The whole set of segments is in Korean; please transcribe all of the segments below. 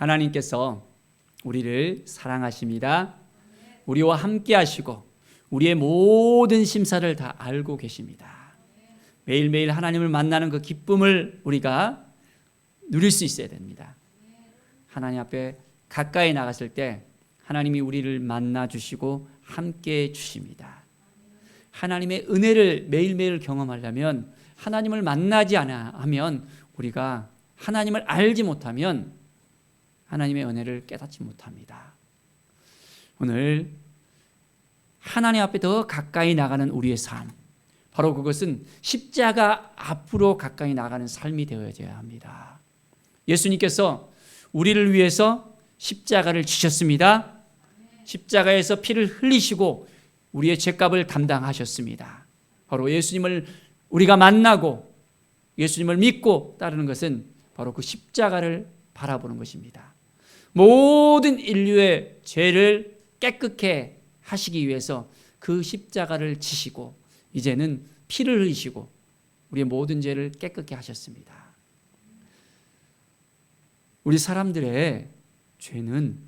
하나님께서 우리를 사랑하십니다. 우리와 함께 하시고 우리의 모든 심사를 다 알고 계십니다. 매일매일 하나님을 만나는 그 기쁨을 우리가 누릴 수 있어야 됩니다. 하나님 앞에 가까이 나갔을 때 하나님이 우리를 만나 주시고 함께 해 주십니다. 하나님의 은혜를 매일매일 경험하려면 하나님을 만나지 않아 하면 우리가 하나님을 알지 못하면 하나님의 은혜를 깨닫지 못합니다. 오늘 하나님 앞에 더 가까이 나가는 우리의 삶, 바로 그것은 십자가 앞으로 가까이 나가는 삶이 되어져야 합니다. 예수님께서 우리를 위해서 십자가를 지셨습니다. 십자가에서 피를 흘리시고 우리의 죄값을 담당하셨습니다. 바로 예수님을 우리가 만나고 예수님을 믿고 따르는 것은 바로 그 십자가를 바라보는 것입니다. 모든 인류의 죄를 깨끗게 하시기 위해서 그 십자가를 지시고 이제는 피를 흘리시고 우리의 모든 죄를 깨끗게 하셨습니다. 우리 사람들의 죄는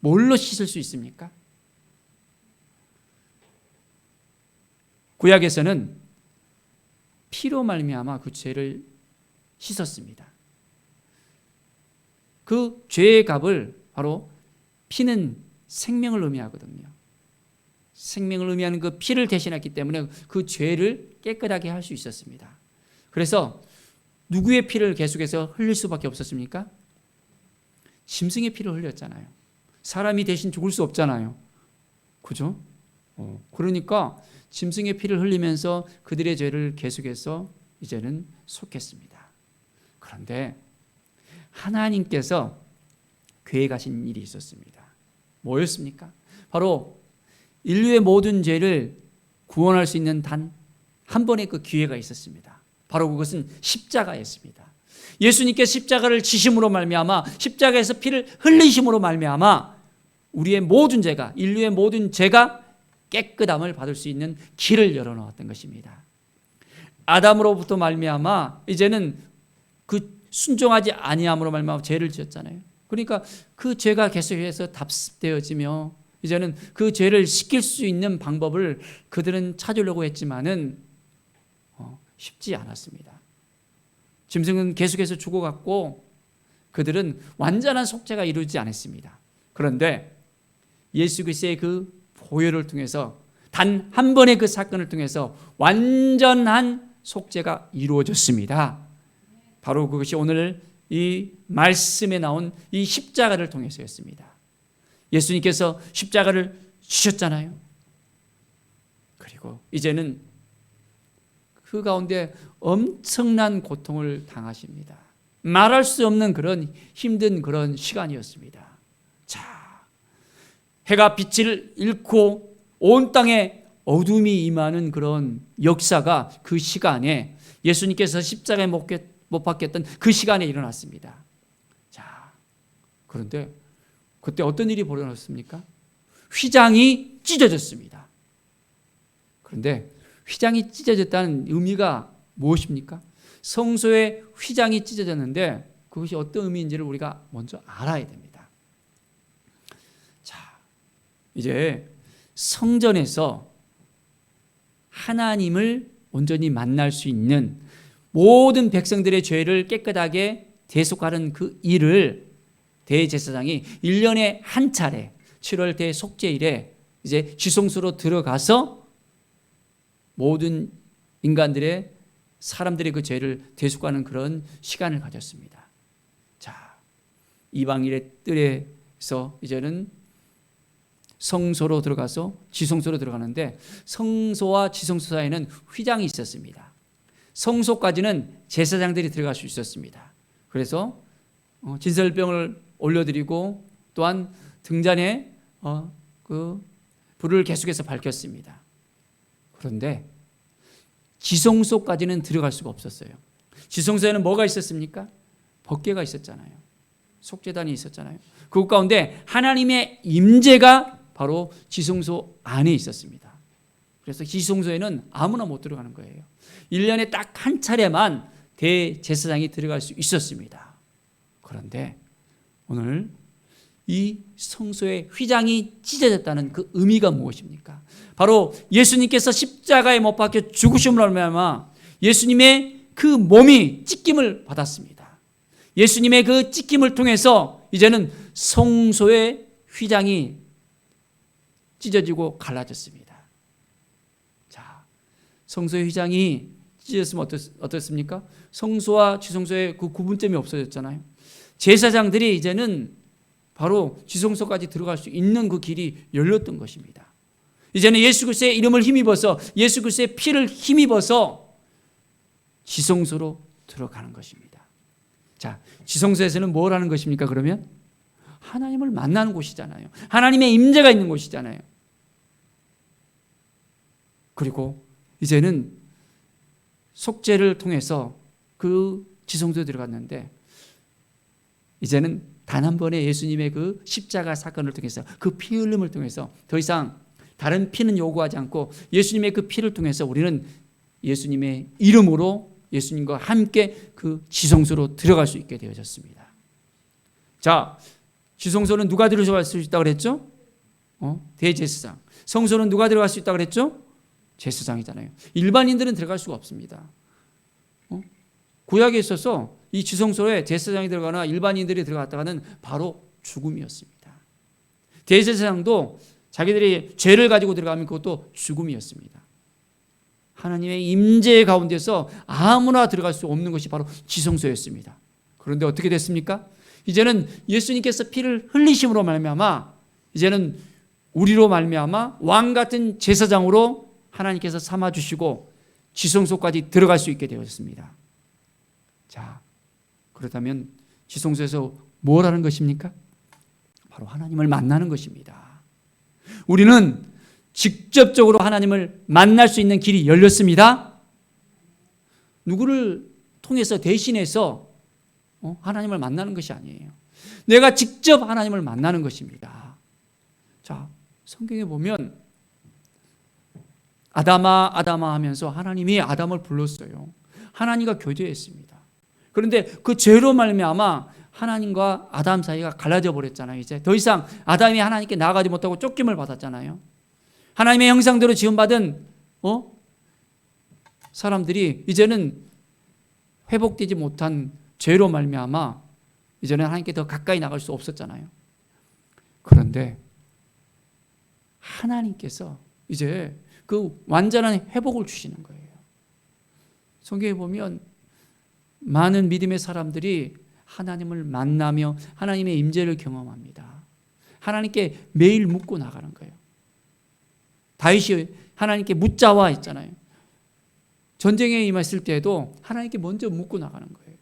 뭘로 씻을 수 있습니까? 구약에서는 피로 말미암아 그 죄를 씻었습니다. 그 죄의 값을 바로 피는 생명을 의미하거든요. 생명을 의미하는 그 피를 대신했기 때문에 그 죄를 깨끗하게 할 수 있었습니다. 그래서 누구의 피를 계속해서 흘릴 수밖에 없었습니까? 짐승의 피를 흘렸잖아요. 사람이 대신 죽을 수 없잖아요. 그죠? 그러니까 짐승의 피를 흘리면서 그들의 죄를 계속해서 이제는 속했습니다. 그런데 하나님께서 계획하신 일이 있었습니다. 뭐였습니까? 바로 인류의 모든 죄를 구원할 수 있는 단 한 번의 그 기회가 있었습니다. 바로 그것은 십자가였습니다. 예수님께 십자가를 지심으로 말미암아 십자가에서 피를 흘리심으로 말미암아 우리의 모든 죄가 인류의 모든 죄가 깨끗함을 받을 수 있는 길을 열어놓았던 것입니다. 아담으로부터 말미암아 이제는 그 순종하지 아니함으로 말미암아 죄를 지었잖아요. 그러니까 그 죄가 계속해서 답습되어지며 이제는 그 죄를 씻길 수 있는 방법을 그들은 찾으려고 했지만은 쉽지 않았습니다. 짐승은 계속해서 죽어갔고 그들은 완전한 속죄가 이루어지지 않았습니다. 그런데 예수 그리스도의 그 보혈을 통해서 단 한 번의 그 사건을 통해서 완전한 속죄가 이루어졌습니다. 바로 그것이 오늘 이 말씀에 나온 이 십자가를 통해서였습니다. 예수님께서 십자가를 지셨잖아요. 그리고 이제는 그 가운데 엄청난 고통을 당하십니다. 말할 수 없는 그런 힘든 그런 시간이었습니다. 자, 해가 빛을 잃고 온 땅에 어둠이 임하는 그런 역사가 그 시간에 예수님께서 십자가에 못 박혔던 그 시간에 일어났습니다. 자, 그런데 그때 어떤 일이 벌어졌습니까? 휘장이 찢어졌습니다. 그런데 휘장이 찢어졌다는 의미가 무엇입니까? 성소의 휘장이 찢어졌는데 그것이 어떤 의미인지를 우리가 먼저 알아야 됩니다. 자, 이제 성전에서 하나님을 온전히 만날 수 있는 모든 백성들의 죄를 깨끗하게 대속하는 그 일을 대제사장이 1년에 한 차례 7월 대속죄일에 이제 지성소로 들어가서 모든 인간들의 사람들의 그 죄를 대속하는 그런 시간을 가졌습니다. 자, 이방인의 뜰에서 이제는 성소로 들어가서 지성소로 들어가는데 성소와 지성소 사이에는 휘장이 있었습니다. 성소까지는 제사장들이 들어갈 수 있었습니다. 그래서 진설병을 올려드리고 또한 등잔에 그 불을 계속해서 밝혔습니다. 그런데 지성소까지는 들어갈 수가 없었어요. 지성소에는 뭐가 있었습니까? 법궤가 있었잖아요. 속죄단이 있었잖아요. 그 가운데 하나님의 임재가 바로 지성소 안에 있었습니다. 그래서 지성소에는 아무나 못 들어가는 거예요. 1년에 딱 한 차례만 대제사장이 들어갈 수 있었습니다. 그런데 오늘 이 성소의 휘장이 찢어졌다는 그 의미가 무엇입니까? 바로 예수님께서 십자가에 못 박혀 죽으심으로 말미암아 예수님의 그 몸이 찢김을 받았습니다. 예수님의 그 찢김을 통해서 이제는 성소의 휘장이 찢어지고 갈라졌습니다. 자, 성소의 휘장이 찢어졌으면 어떻습니까? 성소와 지성소의 그 구분점이 없어졌잖아요. 제사장들이 이제는 바로 지성소까지 들어갈 수 있는 그 길이 열렸던 것입니다. 이제는 예수 그리스도의 이름을 힘입어서 예수 그리스도의 피를 힘입어서 지성소로 들어가는 것입니다. 자, 지성소에서는 뭘 하는 것입니까? 그러면 하나님을 만나는 곳이잖아요. 하나님의 임재가 있는 곳이잖아요. 그리고 이제는 속죄를 통해서 그 지성소에 들어갔는데 이제는 단 한 번의 예수님의 그 십자가 사건을 통해서 그 피 흘림을 통해서 더 이상 다른 피는 요구하지 않고 예수님의 그 피를 통해서 우리는 예수님의 이름으로 예수님과 함께 그 지성소로 들어갈 수 있게 되어졌습니다. 자, 지성소는 누가 들어갈 수 있다고 그랬죠? 대제사장. 성소는 누가 들어갈 수 있다고 그랬죠? 제사장이잖아요. 일반인들은 들어갈 수가 없습니다. 구약에 있어서 이 지성소에 제사장이 들어가나 일반인들이 들어갔다가는 바로 죽음이었습니다. 대제사장도 자기들이 죄를 가지고 들어가면 그것도 죽음이었습니다. 하나님의 임재 가운데서 아무나 들어갈 수 없는 것이 바로 지성소였습니다. 그런데 어떻게 됐습니까? 이제는 예수님께서 피를 흘리심으로 말미암아 이제는 우리로 말미암아 왕 같은 제사장으로 하나님께서 삼아 주시고 지성소까지 들어갈 수 있게 되었습니다. 자, 그렇다면 지성소에서 뭘 하는 것입니까? 바로 하나님을 만나는 것입니다. 우리는 직접적으로 하나님을 만날 수 있는 길이 열렸습니다. 누구를 통해서 대신해서 하나님을 만나는 것이 아니에요. 내가 직접 하나님을 만나는 것입니다. 자, 성경에 보면 아담아 아담아 하면서 하나님이 아담을 불렀어요. 하나님과 교제했습니다. 그런데 그 죄로 말미암아 하나님과 아담 사이가 갈라져 버렸잖아요. 이제 더 이상 아담이 하나님께 나아가지 못하고 쫓김을 받았잖아요. 하나님의 형상대로 지음받은 사람들이 이제는 회복되지 못한 죄로 말미암아 이제는 하나님께 더 가까이 나갈 수 없었잖아요. 그런데 하나님께서 이제 그 완전한 회복을 주시는 거예요. 성경에 보면 많은 믿음의 사람들이 하나님을 만나며 하나님의 임재를 경험합니다. 하나님께 매일 묻고 나가는 거예요. 다윗이 하나님께 묻자와 했잖아요. 전쟁에 임했을 때에도 하나님께 먼저 묻고 나가는 거예요.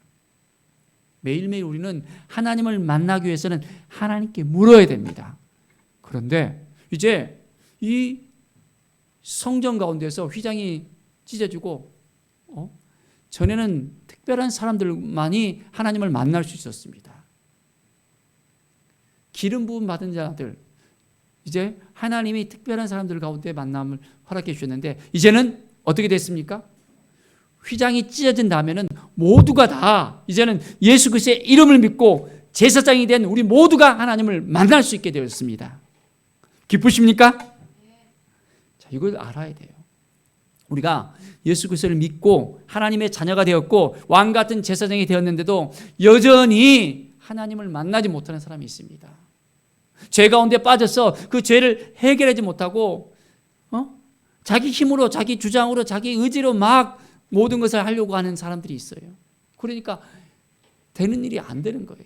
매일매일 우리는 하나님을 만나기 위해서는 하나님께 물어야 됩니다. 그런데 이제 이 성전 가운데서 휘장이 찢어지고 전에는 특별한 사람들만이 하나님을 만날 수 있었습니다. 기름 부음 받은 자들, 이제 하나님이 특별한 사람들 가운데 만남을 허락해 주셨는데 이제는 어떻게 됐습니까? 휘장이 찢어진 다음에는 모두가 다 이제는 예수 그리스도의 이름을 믿고 제사장이 된 우리 모두가 하나님을 만날 수 있게 되었습니다. 기쁘십니까? 자, 이걸 알아야 돼요. 우리가 예수 그리스도를 믿고 하나님의 자녀가 되었고 왕 같은 제사장이 되었는데도 여전히 하나님을 만나지 못하는 사람이 있습니다. 죄 가운데 빠져서 그 죄를 해결하지 못하고 자기 힘으로 자기 주장으로 자기 의지로 막 모든 것을 하려고 하는 사람들이 있어요. 그러니까 되는 일이 안 되는 거예요.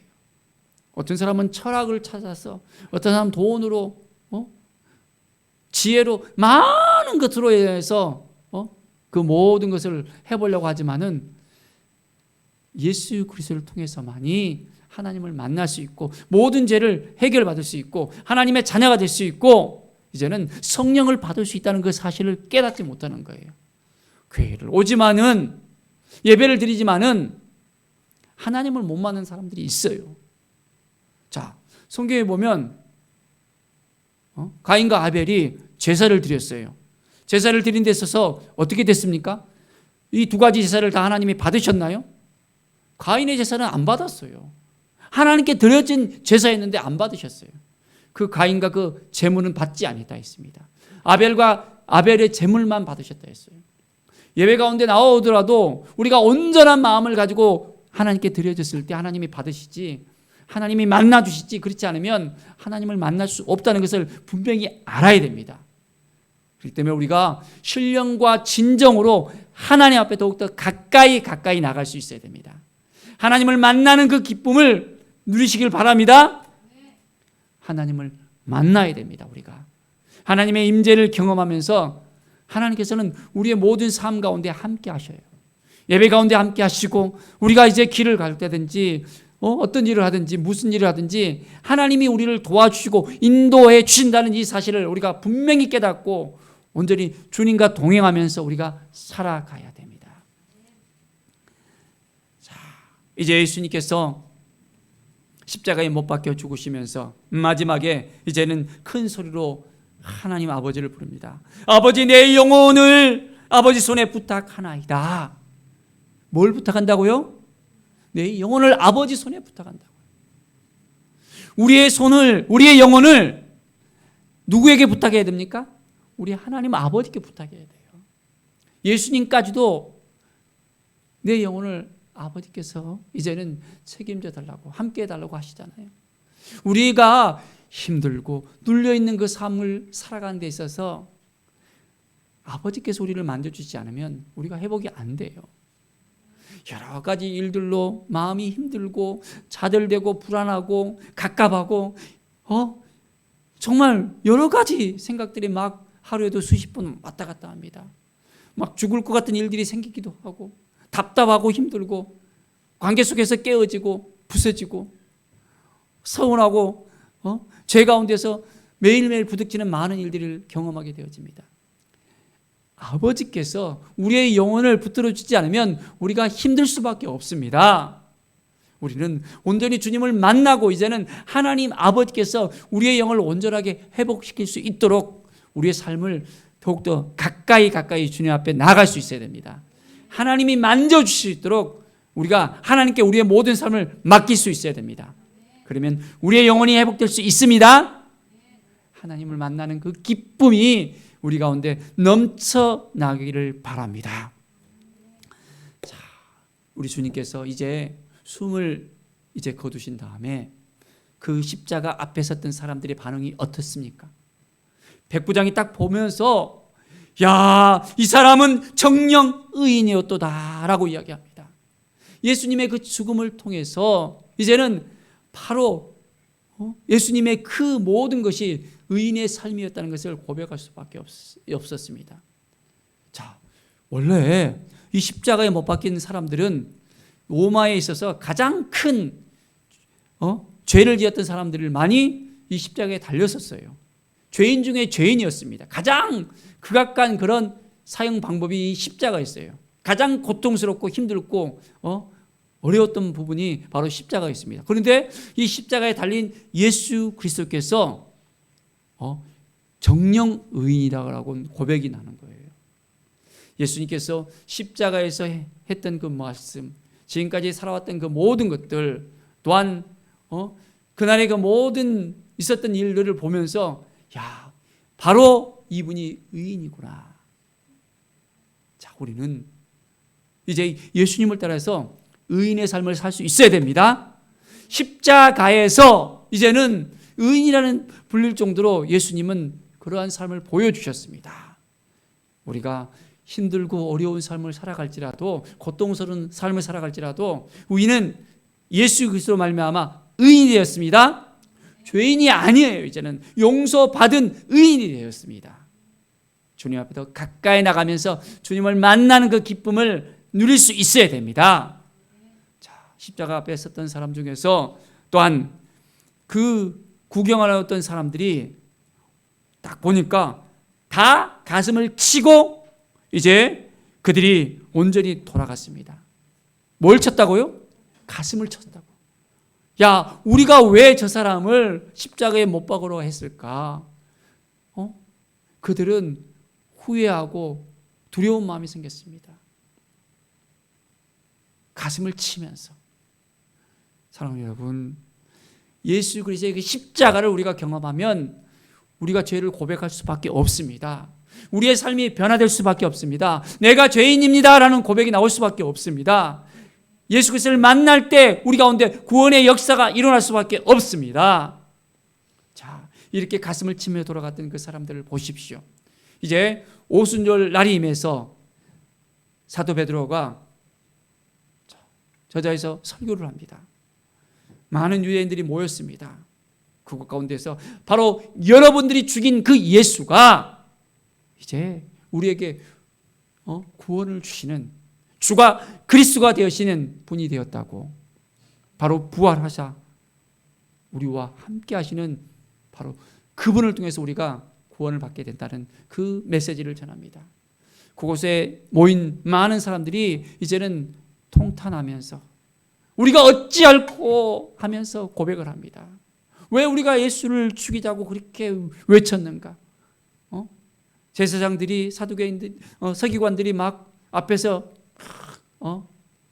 어떤 사람은 철학을 찾아서 어떤 사람은 돈으로 지혜로 많은 것으로 해서 그 모든 것을 해보려고 하지만은 예수 그리스도를 통해서만이 하나님을 만날 수 있고 모든 죄를 해결받을 수 있고 하나님의 자녀가 될 수 있고 이제는 성령을 받을 수 있다는 그 사실을 깨닫지 못하는 거예요. 교회를 오지만은 예배를 드리지만은 하나님을 못 만난 사람들이 있어요. 자, 성경에 보면 가인과 아벨이 제사를 드렸어요. 제사를 드린 데 있어서 어떻게 됐습니까? 이 두 가지 제사를 다 하나님이 받으셨나요? 가인의 제사는 안 받았어요. 하나님께 드려진 제사였는데 안 받으셨어요. 그 가인과 그 제물은 받지 아니했다 했습니다. 아벨의 제물만 받으셨다 했어요. 예배 가운데 나오더라도 우리가 온전한 마음을 가지고 하나님께 드려졌을 때 하나님이 받으시지, 하나님이 만나주시지, 그렇지 않으면 하나님을 만날 수 없다는 것을 분명히 알아야 됩니다. 그렇기 때문에 우리가 신령과 진정으로 하나님 앞에 더욱더 가까이 나갈 수 있어야 됩니다. 하나님을 만나는 그 기쁨을 누리시길 바랍니다. 하나님을 만나야 됩니다. 우리가 하나님의 임재를 경험하면서 하나님께서는 우리의 모든 삶 가운데 함께 하셔요. 예배 가운데 함께 하시고, 우리가 이제 길을 갈 때든지 어떤 일을 하든지 무슨 일을 하든지 하나님이 우리를 도와주시고 인도해 주신다는 이 사실을 우리가 분명히 깨닫고 온전히 주님과 동행하면서 우리가 살아가야 됩니다. 자, 이제 예수님께서 십자가에 못 박혀 죽으시면서 마지막에 이제는 큰 소리로 하나님 아버지를 부릅니다. 아버지, 내 영혼을 아버지 손에 부탁하나이다. 뭘 부탁한다고요? 내 영혼을 아버지 손에 부탁한다고요. 우리의 영혼을 누구에게 부탁해야 됩니까? 우리 하나님 아버지께 부탁해야 돼요. 예수님까지도 내 영혼을 아버지께서 이제는 책임져 달라고, 함께 해달라고 하시잖아요. 우리가 힘들고 눌려있는 그 삶을 살아가는 데 있어서 아버지께서 우리를 만져주지 않으면 우리가 회복이 안 돼요. 여러 가지 일들로 마음이 힘들고 자들되고 불안하고 갑갑하고 정말 여러 가지 생각들이 막 하루에도 수십 번 왔다 갔다 합니다. 막 죽을 것 같은 일들이 생기기도 하고 답답하고 힘들고 관계 속에서 깨어지고 부서지고 서운하고 죄 가운데서 매일매일 부닥치는 많은 일들을 경험하게 되어집니다. 아버지께서 우리의 영혼을 붙들어 주지 않으면 우리가 힘들 수밖에 없습니다. 우리는 온전히 주님을 만나고 이제는 하나님 아버지께서 우리의 영을 온전하게 회복시킬 수 있도록 우리의 삶을 더욱더 가까이 주님 앞에 나아갈 수 있어야 됩니다. 하나님이 만져주실 수 있도록 우리가 하나님께 우리의 모든 삶을 맡길 수 있어야 됩니다. 그러면 우리의 영혼이 회복될 수 있습니다. 하나님을 만나는 그 기쁨이 우리 가운데 넘쳐나기를 바랍니다. 자, 우리 주님께서 이제 숨을 거두신 다음에 그 십자가 앞에 섰던 사람들의 반응이 어떻습니까? 백부장이 딱 보면서 야, 이 사람은 정령 의인이었도다라고 이야기합니다. 예수님의 그 죽음을 통해서 이제는 바로 예수님의 그 모든 것이 의인의 삶이었다는 것을 고백할 수밖에 없었습니다. 자, 원래 이 십자가에 못 박힌 사람들은 로마에 있어서 가장 큰 죄를 지었던 사람들을 많이 이 십자가에 달렸었어요. 죄인 중에 죄인이었습니다. 가장 극악한 그런 사형 방법이 십자가였어요. 가장 고통스럽고 힘들고 어려웠던 부분이 바로 십자가였습니다. 그런데 이 십자가에 달린 예수 그리스도께서 정령 의인이라고 고백이 나는 거예요. 예수님께서 십자가에서 했던 그 말씀, 지금까지 살아왔던 그 모든 것들, 또한 그날의 그 모든 있었던 일들을 보면서 야, 바로 이분이 의인이구나. 자, 우리는 이제 예수님을 따라서 의인의 삶을 살 수 있어야 됩니다. 십자가에서 이제는 의인이라는 불릴 정도로 예수님은 그러한 삶을 보여주셨습니다. 우리가 힘들고 어려운 삶을 살아갈지라도, 고통스러운 삶을 살아갈지라도 우리는 예수 그리스도로 말미암아 의인이 되었습니다. 죄인이 아니에요. 이제는 용서받은 의인이 되었습니다. 주님 앞에 더 가까이 나가면서 주님을 만나는 그 기쁨을 누릴 수 있어야 됩니다. 자, 십자가 앞에 섰던 사람 중에서 또한 그 구경하러 왔던 사람들이 딱 보니까 다 가슴을 치고 이제 그들이 온전히 돌아갔습니다. 뭘 쳤다고요? 가슴을 쳤다고. 야, 우리가 왜 저 사람을 십자가에 못 박으러 했을까? 그들은 후회하고 두려운 마음이 생겼습니다. 가슴을 치면서. 사랑하는 여러분, 예수 그리스도의 그 십자가를 우리가 경험하면 우리가 죄를 고백할 수밖에 없습니다. 우리의 삶이 변화될 수밖에 없습니다. 내가 죄인입니다 라는 고백이 나올 수밖에 없습니다. 예수 그리스도를 만날 때 우리 가운데 구원의 역사가 일어날 수밖에 없습니다. 자, 이렇게 가슴을 치며 돌아갔던 그 사람들을 보십시오. 이제 오순절 날이 임해서 사도 베드로가 저자에서 설교를 합니다. 많은 유대인들이 모였습니다. 그곳 가운데서 바로 여러분들이 죽인 그 예수가 이제 우리에게 구원을 주시는 주가 그리스도가 되시는 분이 되었다고, 바로 부활하사 우리와 함께 하시는 바로 그분을 통해서 우리가 구원을 받게 된다는 그 메시지를 전합니다. 그곳에 모인 많은 사람들이 이제는 통탄하면서 우리가 어찌할꼬 하면서 고백을 합니다. 왜 우리가 예수를 죽이자고 그렇게 외쳤는가? 제사장들이, 사두개인들, 서기관들이 막 앞에서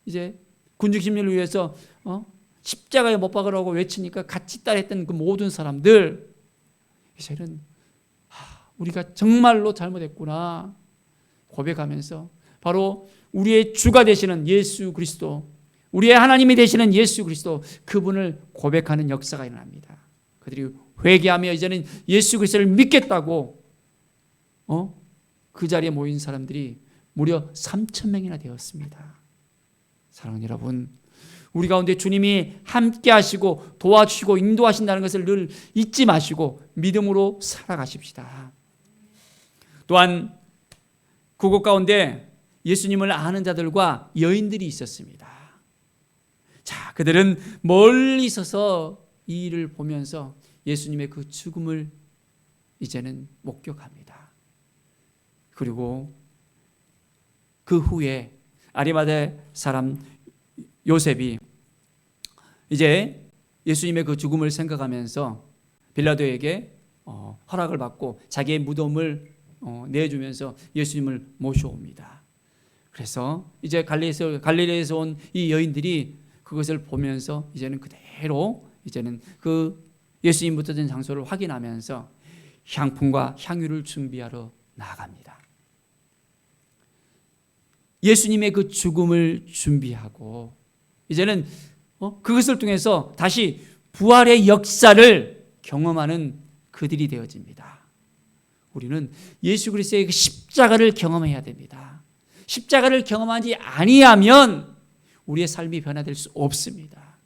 이제 군중심리를 위해서 십자가에 못 박으라고 외치니까 같이 따랐던 그 모든 사람들, 이제는 우리가 정말로 잘못했구나 고백하면서 바로 우리의 주가 되시는 예수 그리스도, 우리의 하나님이 되시는 예수 그리스도, 그분을 고백하는 역사가 일어납니다. 그들이 회개하며 이제는 예수 그리스도를 믿겠다고 그 자리에 모인 사람들이 무려 3,000명이나 되었습니다. 사랑하는 여러분, 우리 가운데 주님이 함께 하시고 도와주시고 인도하신다는 것을 늘 잊지 마시고 믿음으로 살아가십시다. 또한 그곳 가운데 예수님을 아는 자들과 여인들이 있었습니다. 자, 그들은 멀리 서서 이 일을 보면서 예수님의 그 죽음을 이제는 목격합니다. 그리고 그 후에 아리마대 사람 요셉이 이제 예수님의 그 죽음을 생각하면서 빌라도에게 허락을 받고 자기의 무덤을 내주면서 예수님을 모셔옵니다. 그래서 이제 갈릴리에서 온 이 여인들이 그것을 보면서 이제는 그대로 이제는 그 예수님 묻혀진 장소를 확인하면서 향품과 향유를 준비하러 나아갑니다. 예수님의 그 죽음을 준비하고 이제는 그것을 통해서 다시 부활의 역사를 경험하는 그들이 되어집니다. 우리는 예수 그리스도의 그 십자가를 경험해야 됩니다. 십자가를 경험하지 아니하면 우리의 삶이 변화될 수 없습니다.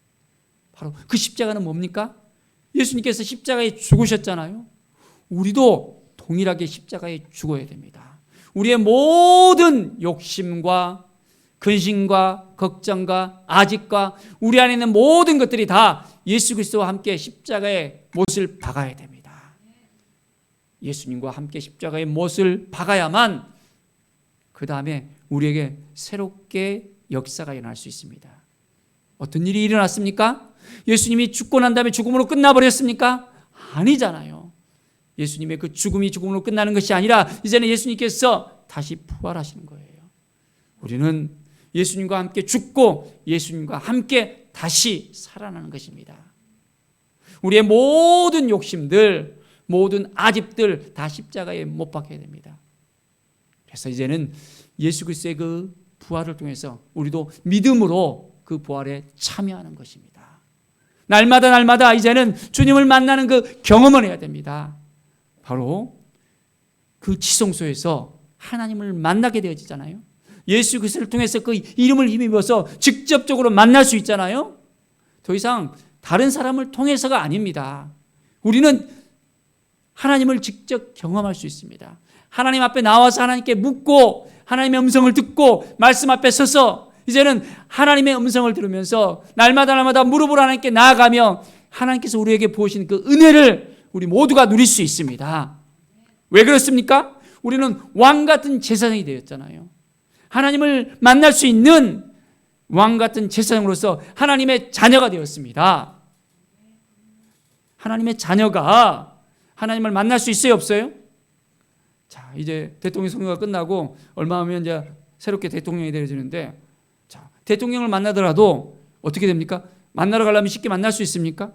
바로 그 십자가는 뭡니까? 예수님께서 십자가에 죽으셨잖아요. 우리도 동일하게 십자가에 죽어야 됩니다. 우리의 모든 욕심과 근심과 걱정과 아집과 우리 안에 있는 모든 것들이 다 예수 그리스도와 함께 십자가의 못을 박아야 됩니다. 예수님과 함께 십자가의 못을 박아야만 그 다음에 우리에게 새롭게 역사가 일어날 수 있습니다. 어떤 일이 일어났습니까? 예수님이 죽고 난 다음에 죽음으로 끝나버렸습니까? 아니잖아요. 예수님의 그 죽음이 죽음으로 끝나는 것이 아니라 이제는 예수님께서 다시 부활하시는 거예요. 우리는 예수님과 함께 죽고 예수님과 함께 다시 살아나는 것입니다. 우리의 모든 욕심들, 모든 아집들 다 십자가에 못 박혀야 됩니다. 그래서 이제는 예수 그리스도의 그 부활을 통해서 우리도 믿음으로 그 부활에 참여하는 것입니다. 날마다 이제는 주님을 만나는 그 경험을 해야 됩니다. 바로 그 지성소에서 하나님을 만나게 되어지잖아요. 예수 그리스도를 통해서 그 이름을 힘입어서 직접적으로 만날 수 있잖아요. 더 이상 다른 사람을 통해서가 아닙니다. 우리는 하나님을 직접 경험할 수 있습니다. 하나님 앞에 나와서 하나님께 묻고 하나님의 음성을 듣고 말씀 앞에 서서 이제는 하나님의 음성을 들으면서 날마다 무릎을 하나님께 나아가며 하나님께서 우리에게 부으신 그 은혜를 우리 모두가 누릴 수 있습니다. 왜 그렇습니까? 우리는 왕 같은 제사장이 되었잖아요. 하나님을 만날 수 있는 왕 같은 제사장으로서 하나님의 자녀가 되었습니다. 하나님의 자녀가 하나님을 만날 수 있어요, 없어요? 자, 이제 대통령 선거가 끝나고 얼마 하면 이제 새롭게 대통령이 되어지는데, 자, 대통령을 만나더라도 어떻게 됩니까? 만나러 가려면 쉽게 만날 수 있습니까?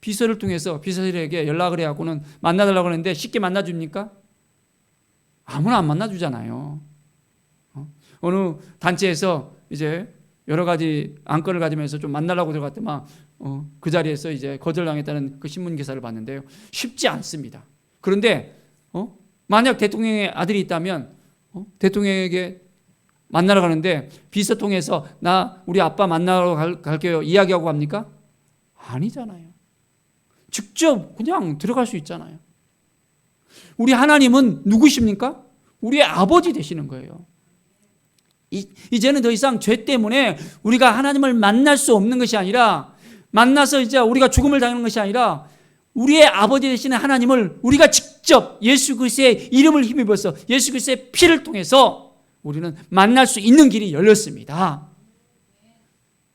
비서를 통해서 비서들에게 연락을 해갖고는 만나달라고 하는데 쉽게 만나줍니까? 아무나 안 만나주잖아요. 어느 단체에서 이제 여러 가지 안건을 가지면서 좀 만나려고 들어갔더만 그 자리에서 이제 거절당했다는 그 신문 기사를 봤는데요. 쉽지 않습니다. 그런데 만약 대통령의 아들이 있다면 대통령에게 만나러 가는데 비서 통해서 나 우리 아빠 만나러 갈게요 이야기하고 갑니까? 아니잖아요. 직접 그냥 들어갈 수 있잖아요. 우리 하나님은 누구십니까? 우리의 아버지 되시는 거예요. 이제는 더 이상 죄 때문에 우리가 하나님을 만날 수 없는 것이 아니라, 만나서 이제 우리가 죽음을 당하는 것이 아니라 우리의 아버지 되시는 하나님을 우리가 직접 예수 그리스도의 이름을 힘입어서 예수 그리스도의 피를 통해서 우리는 만날 수 있는 길이 열렸습니다.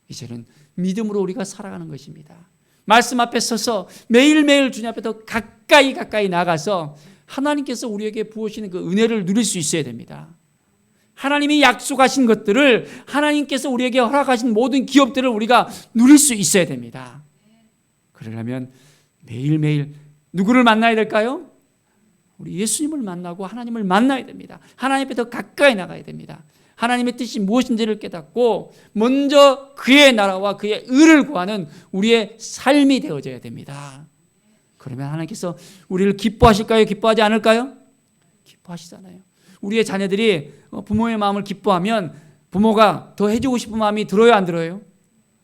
이제는 믿음으로 우리가 살아가는 것입니다. 말씀 앞에 서서 매일매일 주님 앞에 더 가까이 나가서 하나님께서 우리에게 부으시는 그 은혜를 누릴 수 있어야 됩니다. 하나님이 약속하신 것들을, 하나님께서 우리에게 허락하신 모든 기업들을 우리가 누릴 수 있어야 됩니다. 그러려면 매일매일 누구를 만나야 될까요? 우리 예수님을 만나고 하나님을 만나야 됩니다. 하나님 앞에 더 가까이 나가야 됩니다. 하나님의 뜻이 무엇인지를 깨닫고 먼저 그의 나라와 그의 의를 구하는 우리의 삶이 되어져야 됩니다. 그러면 하나님께서 우리를 기뻐하실까요? 기뻐하지 않을까요? 기뻐하시잖아요. 우리의 자녀들이 부모의 마음을 기뻐하면 부모가 더 해주고 싶은 마음이 들어요, 안 들어요?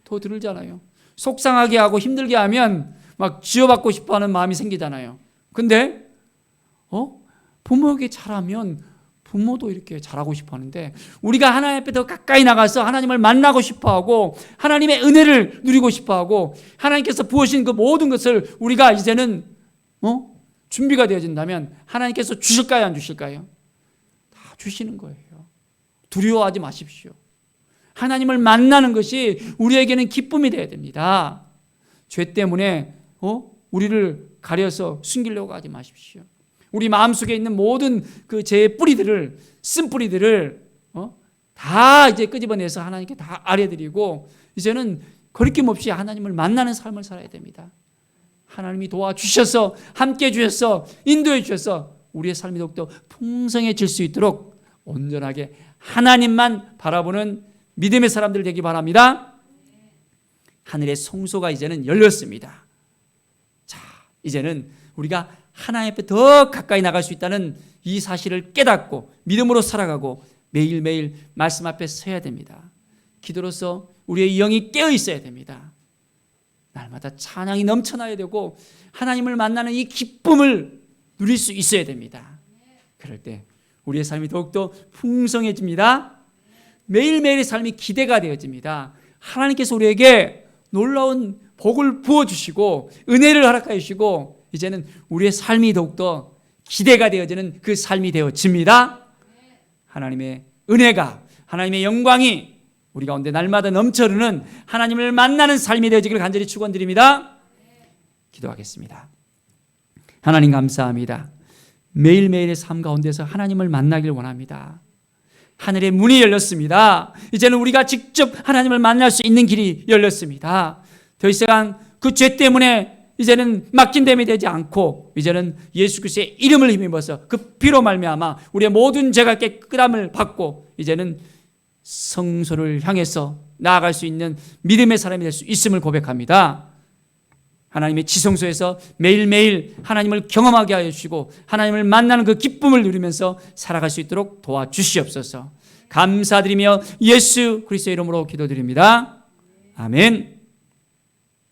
더 들잖아요. 속상하게 하고 힘들게 하면 막 쥐어받고 싶어하는 마음이 생기잖아요. 근데 부모에게 잘하면 부모도 이렇게 잘하고 싶어하는데, 우리가 하나님 앞에 더 가까이 나가서 하나님을 만나고 싶어하고 하나님의 은혜를 누리고 싶어하고 하나님께서 부으신 그 모든 것을 우리가 이제는 준비가 되어진다면 하나님께서 주실까요, 안 주실까요? 다 주시는 거예요. 두려워하지 마십시오. 하나님을 만나는 것이 우리에게는 기쁨이 되어야 됩니다. 죄 때문에 우리를 가려서 숨기려고 하지 마십시오. 우리 마음속에 있는 모든 그 죄의 뿌리들을, 쓴 뿌리들을 다 이제 끄집어내서 하나님께 다 아뢰드리고 이제는 거리낌 없이 하나님을 만나는 삶을 살아야 됩니다. 하나님이 도와주셔서, 함께 주셔서, 인도해 주셔서 우리의 삶이 더욱더 풍성해질 수 있도록 온전하게 하나님만 바라보는 믿음의 사람들 되기 바랍니다. 하늘의 성소가 이제는 열렸습니다. 자, 이제는 우리가 하나님 앞에 더 가까이 나갈 수 있다는 이 사실을 깨닫고 믿음으로 살아가고 매일매일 말씀 앞에 서야 됩니다. 기도로서 우리의 영이 깨어 있어야 됩니다. 날마다 찬양이 넘쳐나야 되고 하나님을 만나는 이 기쁨을 누릴 수 있어야 됩니다. 그럴 때 우리의 삶이 더욱더 풍성해집니다. 매일매일의 삶이 기대가 되어집니다. 하나님께서 우리에게 놀라운 복을 부어주시고 은혜를 허락하여 주시고 이제는 우리의 삶이 더욱더 기대가 되어지는 그 삶이 되어집니다. 하나님의 은혜가, 하나님의 영광이 우리 가운데 날마다 넘쳐흐르는 하나님을 만나는 삶이 되어지기를 간절히 축원드립니다. 기도하겠습니다. 하나님 감사합니다. 매일매일의 삶 가운데서 하나님을 만나길 원합니다. 하늘의 문이 열렸습니다. 이제는 우리가 직접 하나님을 만날 수 있는 길이 열렸습니다. 더 이상 그 죄 때문에 이제는 막힌 됨이 되지 않고 이제는 예수 그리스도의 이름을 힘입어서 그 피로 말미암아 우리의 모든 죄가 깨끗함을 받고 이제는 성소를 향해서 나아갈 수 있는 믿음의 사람이 될 수 있음을 고백합니다. 하나님의 지성소에서 매일매일 하나님을 경험하게 하여 주시고 하나님을 만나는 그 기쁨을 누리면서 살아갈 수 있도록 도와주시옵소서. 감사드리며 예수 그리스도의 이름으로 기도드립니다. 아멘.